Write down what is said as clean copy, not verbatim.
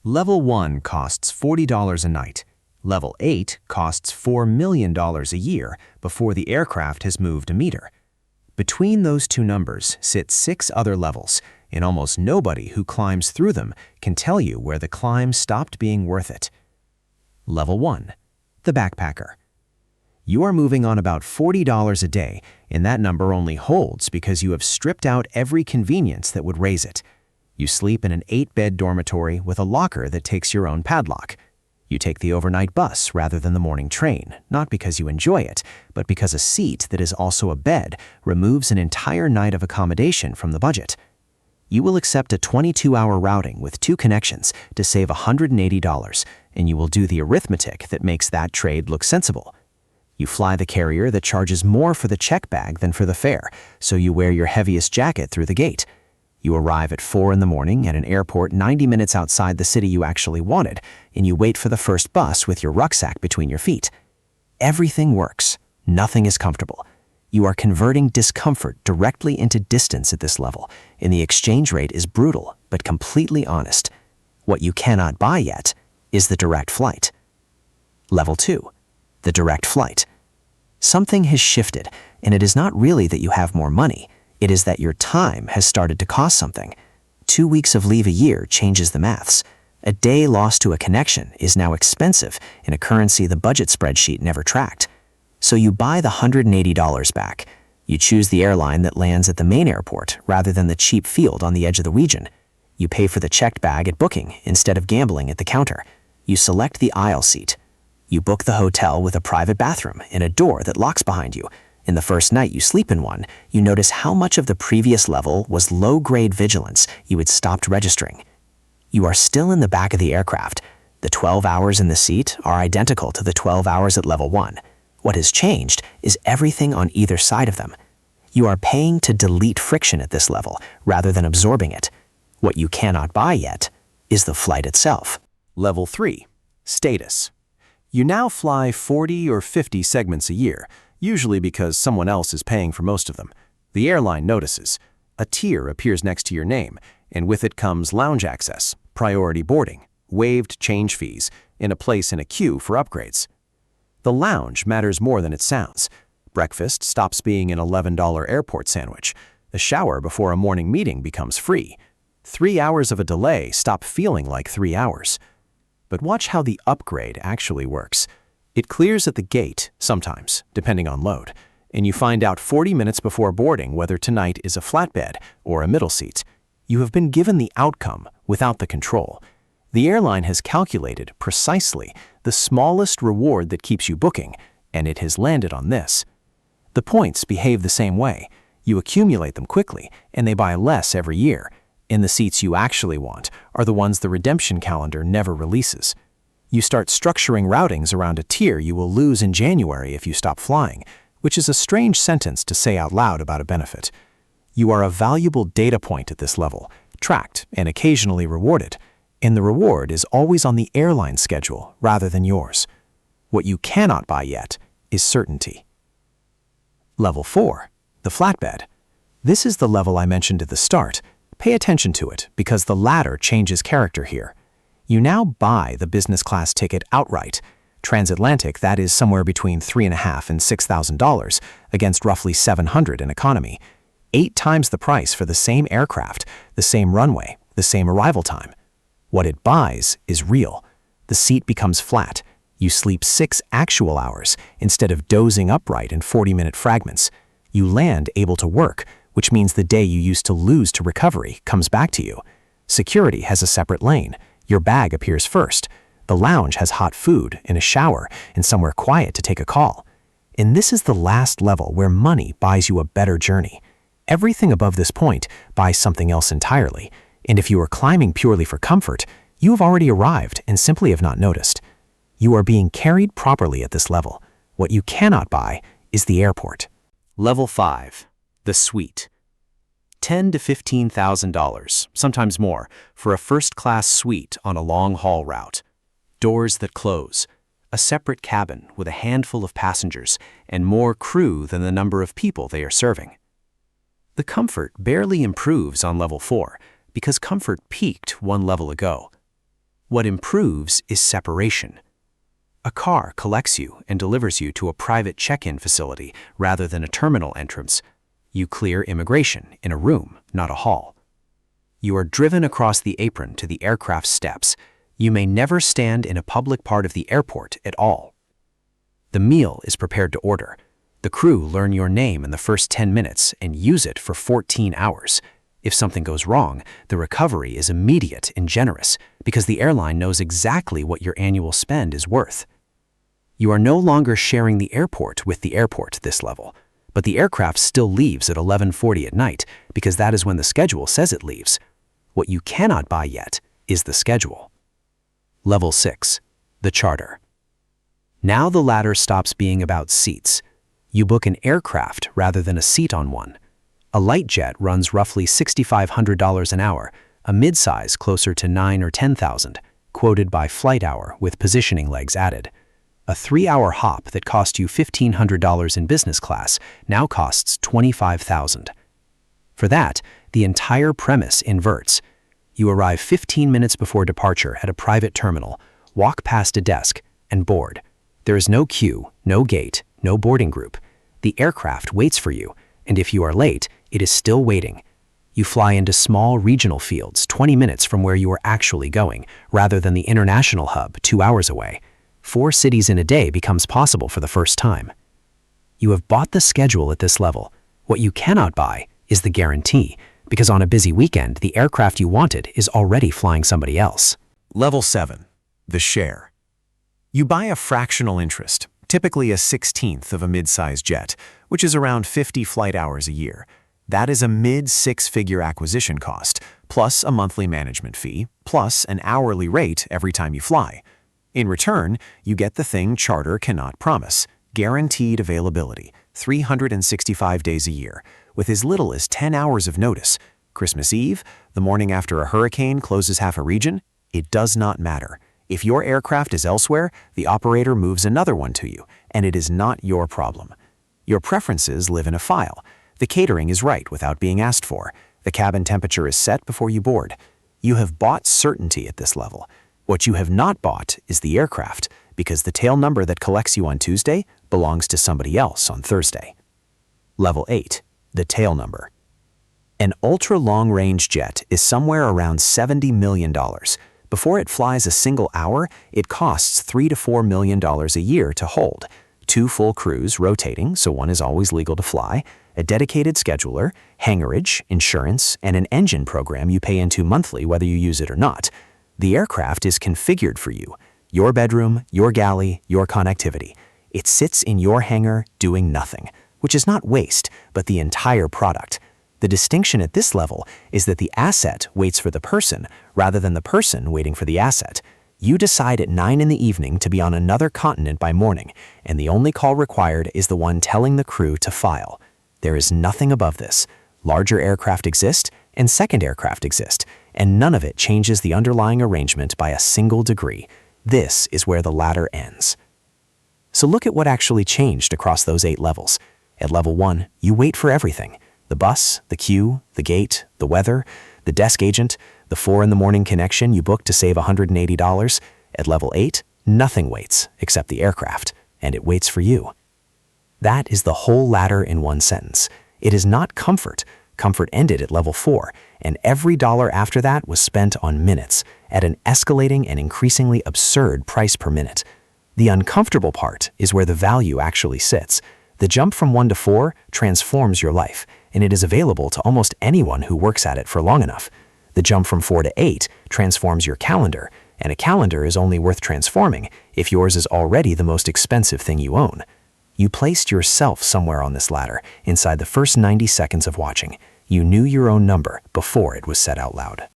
Level 1 costs $40 a night. Level 8 costs $4 million a year before the aircraft has moved a meter. Between those two numbers sit 6 other levels, and almost nobody who climbs through them can tell you where the climb stopped being worth it. Level 1. The backpacker. You are moving on about $40 a day, and that number only holds because you have stripped out every convenience that would raise it. You sleep in an 8-bed dormitory with a locker that takes your own padlock. You take the overnight bus rather than the morning train, not because you enjoy it, but because a seat that is also a bed removes an entire night of accommodation from the budget. You will accept a 22-hour routing with 2 connections to save $180, and you will do the arithmetic that makes that trade look sensible. You fly the carrier that charges more for the check bag than for the fare, so you wear your heaviest jacket through the gate. You arrive at 4 in the morning at an airport 90 minutes outside the city you actually wanted, and you wait for the first bus with your rucksack between your feet. Everything works. Nothing is comfortable. You are converting discomfort directly into distance at this level, and the exchange rate is brutal but completely honest. What you cannot buy yet is the direct flight. Level 2. The direct flight. Something has shifted, and it is not really that you have more money. It is that your time has started to cost something. 2 weeks of leave a year changes the maths. A day lost to a connection is now expensive in a currency the budget spreadsheet never tracked. So you buy the $180 back. You choose the airline that lands at the main airport rather than the cheap field on the edge of the region. You pay for the checked bag at booking instead of gambling at the counter. You select the aisle seat. You book the hotel with a private bathroom and a door that locks behind you. In the first night you sleep in one, you notice how much of the previous level was low-grade vigilance you had stopped registering. You are still in the back of the aircraft. The 12 hours in the seat are identical to the 12 hours at level 1. What has changed is everything on either side of them. You are paying to delete friction at this level rather than absorbing it. What you cannot buy yet is the flight itself. Level 3. Status. You now fly 40 or 50 segments a year, usually because someone else is paying for most of them. The airline notices. A tier appears next to your name, and with it comes lounge access, priority boarding, waived change fees, and a place in a queue for upgrades. The lounge matters more than it sounds. Breakfast stops being an $11 airport sandwich. The shower before a morning meeting becomes free. 3 hours of a delay stop feeling like 3 hours. But watch how the upgrade actually works. It clears at the gate, sometimes, depending on load, and you find out 40 minutes before boarding whether tonight is a flatbed or a middle seat. You have been given the outcome without the control. The airline has calculated precisely the smallest reward that keeps you booking, and it has landed on this. The points behave the same way. You accumulate them quickly, and they buy less every year. And the seats you actually want are the ones the redemption calendar never releases. You start structuring routings around a tier you will lose in January if you stop flying, which is a strange sentence to say out loud about a benefit. You are a valuable data point at this level, tracked and occasionally rewarded, and the reward is always on the airline schedule rather than yours. What you cannot buy yet is certainty. Level 4. The flatbed. This is the level I mentioned at the start. Pay attention to it because the ladder changes character here. You now buy the business class ticket outright. Transatlantic, that is somewhere between $3,500 and $6,000 against roughly $700 in economy. 8 times the price for the same aircraft, the same runway, the same arrival time. What it buys is real. The seat becomes flat. You sleep 6 actual hours instead of dozing upright in 40-minute fragments. You land able to work, which means the day you used to lose to recovery comes back to you. Security has a separate lane. Your bag appears first. The lounge has hot food and a shower and somewhere quiet to take a call. And this is the last level where money buys you a better journey. Everything above this point buys something else entirely. And if you are climbing purely for comfort, you have already arrived and simply have not noticed. You are being carried properly at this level. What you cannot buy is the airport. Level 5. The suite. $10,000 to $15,000, sometimes more, for a first-class suite on a long-haul route. Doors that close. A separate cabin with a handful of passengers and more crew than the number of people they are serving. The comfort barely improves on level 4 because comfort peaked one level ago. What improves is separation. A car collects you and delivers you to a private check-in facility rather than a terminal entrance. You clear immigration in a room, not a hall. You are driven across the apron to the aircraft steps. You may never stand in a public part of the airport at all. The meal is prepared to order. The crew learn your name in the first 10 minutes and use it for 14 hours. If something goes wrong, the recovery is immediate and generous because the airline knows exactly what your annual spend is worth. You are no longer sharing the airport with the airport this level, but the aircraft still leaves at 11:40 at night because that is when the schedule says it leaves. What you cannot buy yet is the schedule. Level 6, the charter. Now the ladder stops being about seats. You book an aircraft rather than a seat on one. A light jet runs roughly $6,500 an hour, a midsize closer to $9,000 or $10,000, quoted by Flight Hour with positioning legs added. A 3-hour hop that cost you $1,500 in business class now costs $25,000. For that, the entire premise inverts. You arrive 15 minutes before departure at a private terminal, walk past a desk, and board. There is no queue, no gate, no boarding group. The aircraft waits for you, and if you are late, it is still waiting. You fly into small regional fields 20 minutes from where you are actually going, rather than the international hub 2 hours away. 4 cities in a day becomes possible for the first time. You have bought the schedule at this level. What you cannot buy is the guarantee, because on a busy weekend, the aircraft you wanted is already flying somebody else. Level 7, the share. You buy a fractional interest, typically a 1/16 of a mid-size jet, which is around 50 flight hours a year. That is a mid-6-figure acquisition cost, plus a monthly management fee, plus an hourly rate every time you fly. In return, you get the thing charter cannot promise, guaranteed availability, 365 days a year, with as little as 10 hours of notice. Christmas Eve, the morning after a hurricane closes half a region, it does not matter. If your aircraft is elsewhere, the operator moves another one to you, and it is not your problem. Your preferences live in a file. The catering is right without being asked for. The cabin temperature is set before you board. You have bought certainty at this level. What you have not bought is the aircraft, because the tail number that collects you on Tuesday belongs to somebody else on Thursday. Level 8, the tail number. An ultra-long-range jet is somewhere around $70 million. Before it flies a single hour, it costs $3 to $4 million a year to hold. 2 full crews rotating, so one is always legal to fly, a dedicated scheduler, hangarage, insurance, and an engine program you pay into monthly whether you use it or not. The aircraft is configured for you. Your bedroom, your galley, your connectivity. It sits in your hangar doing nothing, which is not waste, but the entire product. The distinction at this level is that the asset waits for the person rather than the person waiting for the asset. You decide at 9 in the evening to be on another continent by morning, and the only call required is the one telling the crew to file. There is nothing above this. Larger aircraft exist, and second aircraft exist, and none of it changes the underlying arrangement by a single degree. This is where the ladder ends. So look at what actually changed across those 8 levels. At level 1, you wait for everything. The bus, the queue, the gate, the weather, the desk agent, the 4 in the morning connection you booked to save $180. At level 8, nothing waits except the aircraft, and it waits for you. That is the whole ladder in one sentence. It is not comfort. Comfort ended at level 4, and every dollar after that was spent on minutes, at an escalating and increasingly absurd price per minute. The uncomfortable part is where the value actually sits. The jump from 1 to 4 transforms your life, and it is available to almost anyone who works at it for long enough. The jump from 4 to 8 transforms your calendar, and a calendar is only worth transforming if yours is already the most expensive thing you own. You placed yourself somewhere on this ladder inside the first 90 seconds of watching. You knew your own number before it was said out loud.